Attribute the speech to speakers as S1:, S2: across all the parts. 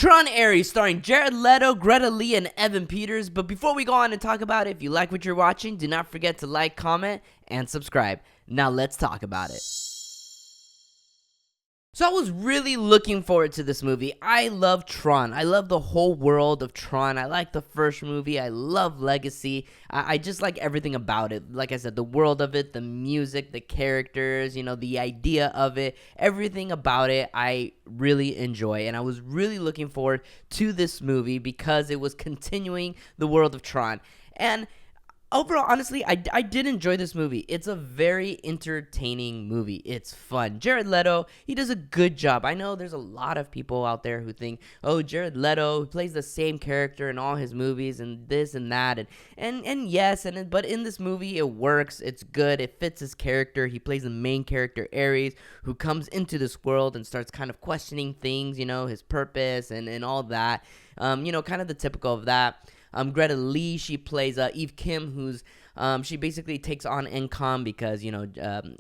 S1: Tron Ares, starring Jared Leto, Greta Lee, and Evan Peters. But before we go on and talk about it, if you like what you're watching, do not forget to like, comment, and subscribe. Now let's talk about it. So I was really looking forward to this movie. I love Tron. I love the whole world of Tron. I like the first movie. I love Legacy. I just like everything about it. Like I said, the world of it, the music, the characters, the idea of it, everything about it I really enjoy. And I was really looking forward to this movie because it was continuing the world of Tron. And overall, honestly, I did enjoy this movie. It's a very entertaining movie. It's fun. Jared Leto, he does a good job. I know there's a lot of people out there who think, oh, Jared Leto plays the same character in all his movies and this and that. And yes, but in this movie, it works. It's good. It fits his character. He plays the main character, Ares, who comes into this world and starts kind of questioning things, his purpose and all that. Kind of the typical of that. Greta Lee, she plays Eve Kim, who's she basically takes on Encom because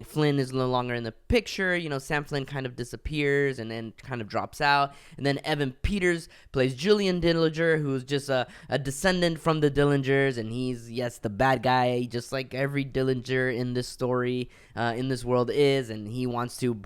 S1: Flynn is no longer in the picture. Sam Flynn kind of disappears and then kind of drops out. And then Evan Peters plays Julian Dillinger, who's just a descendant from the Dillingers, and he's the bad guy, just like every Dillinger in this story, in this world is, and he wants to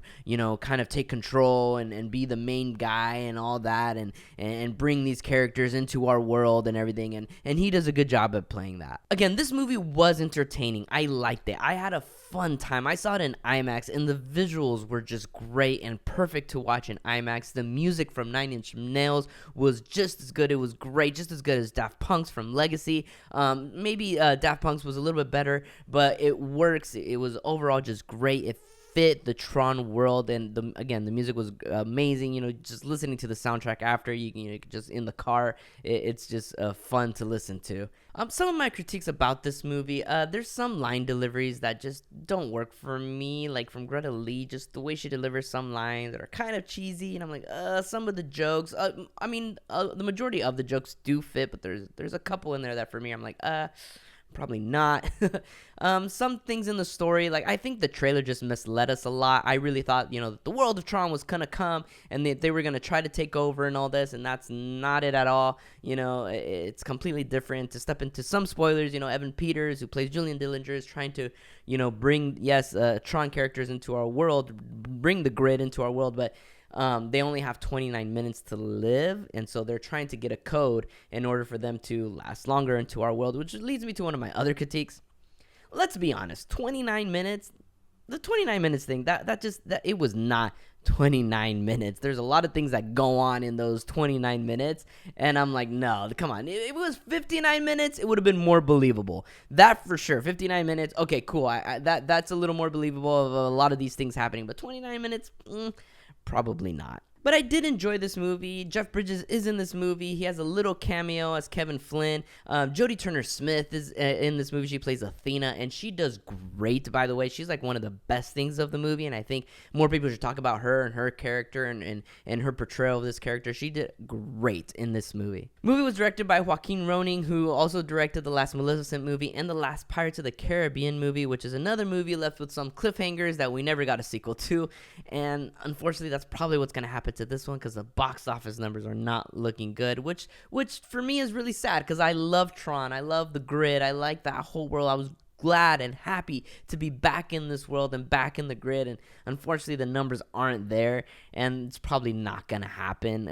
S1: kind of take control and be the main guy and all that, and bring these characters into our world and everything, and he does a good job at playing that. Again, this movie was entertaining. I liked it. I had a fun time. I saw it in IMAX, and the visuals were just great and perfect to watch in IMAX. The music from Nine Inch Nails was just as good. It was great, just as good as Daft Punk's from Legacy. Maybe Daft Punk's was a little bit better, but it works. It was overall just great. It fit the Tron world, and the music was amazing. Just listening to the soundtrack after, you just in the car, it's just fun to listen to. Some of my critiques about this movie, there's some line deliveries that just don't work for me, like from Greta Lee, just the way she delivers some lines that are kind of cheesy, and I'm like, some of the jokes, the majority of the jokes do fit, but there's a couple in there that for me, I'm like, probably not. Some things in the story, like I think the trailer just misled us a lot. I really thought, the world of Tron was gonna come and they were gonna try to take over and all this, and that's not it at all. It's completely different. To step into some spoilers, Evan Peters, who plays Julian Dillinger, is trying to, bring Tron characters into our world, bring the grid into our world, but they only have 29 minutes to live, and so they're trying to get a code in order for them to last longer into our world, which leads me to one of my other critiques. Let's be honest, 29 minutes, the 29 minutes thing, that it was not 29 minutes. There's a lot of things that go on in those 29 minutes, and I'm like, no, come on. If it was 59 minutes, it would have been more believable. That for sure. 59 minutes, okay, cool. That's a little more believable of a lot of these things happening, but 29 minutes, probably not. But I did enjoy this movie. Jeff Bridges is in this movie. He has a little cameo as Kevin Flynn. Jodie Turner-Smith is in this movie. She plays Athena, and she does great, by the way. She's like one of the best things of the movie, and I think more people should talk about her and her character and her portrayal of this character. She did great in this movie. The movie was directed by Joaquin Roning, who also directed the last Maleficent movie and the last Pirates of the Caribbean movie, which is another movie left with some cliffhangers that we never got a sequel to, and unfortunately, that's probably what's going to happen to this one because the box office numbers are not looking good, which for me is really sad because I love Tron, I love the grid, I like that whole world. I was glad and happy to be back in this world and back in the grid, and unfortunately the numbers aren't there, and it's probably not gonna happen,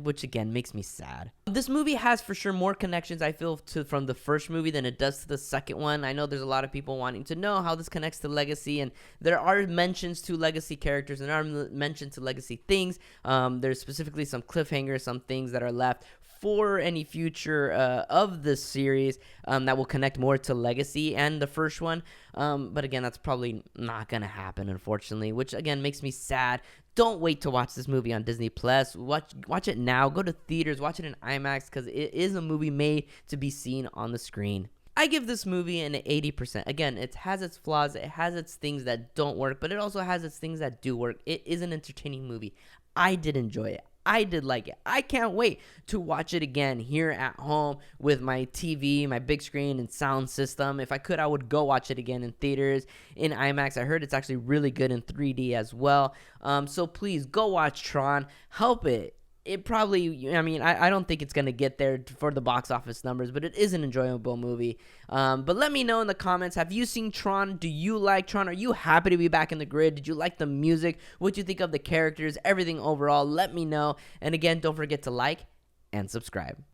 S1: which again makes me sad. This movie has for sure more connections, I feel, from the first movie than it does to the second one. I know there's a lot of people wanting to know how this connects to Legacy, and there are mentions to Legacy characters and there are mentions to Legacy things. There's specifically some cliffhangers, some things that are left for any future of this series that will connect more to Legacy and the first one. But again, that's probably not going to happen, unfortunately, which again makes me sad. Don't wait to watch this movie on Disney Plus. Watch it now. Go to theaters. Watch it in IMAX because it is a movie made to be seen on the screen. I give this movie an 80%. Again, it has its flaws. It has its things that don't work, but it also has its things that do work. It is an entertaining movie. I did enjoy it. I did like it. I can't wait to watch it again here at home with my TV, my big screen, and sound system. If I could, I would go watch it again in theaters, in IMAX. I heard it's actually really good in 3D as well. So please go watch Tron. Help it it probably, I mean, I don't think it's going to get there for the box office numbers, but it is an enjoyable movie. But let me know in the comments, have you seen Tron? Do you like Tron? Are you happy to be back in the grid? Did you like the music? What do you think of the characters? Everything overall, let me know. And again, don't forget to like and subscribe.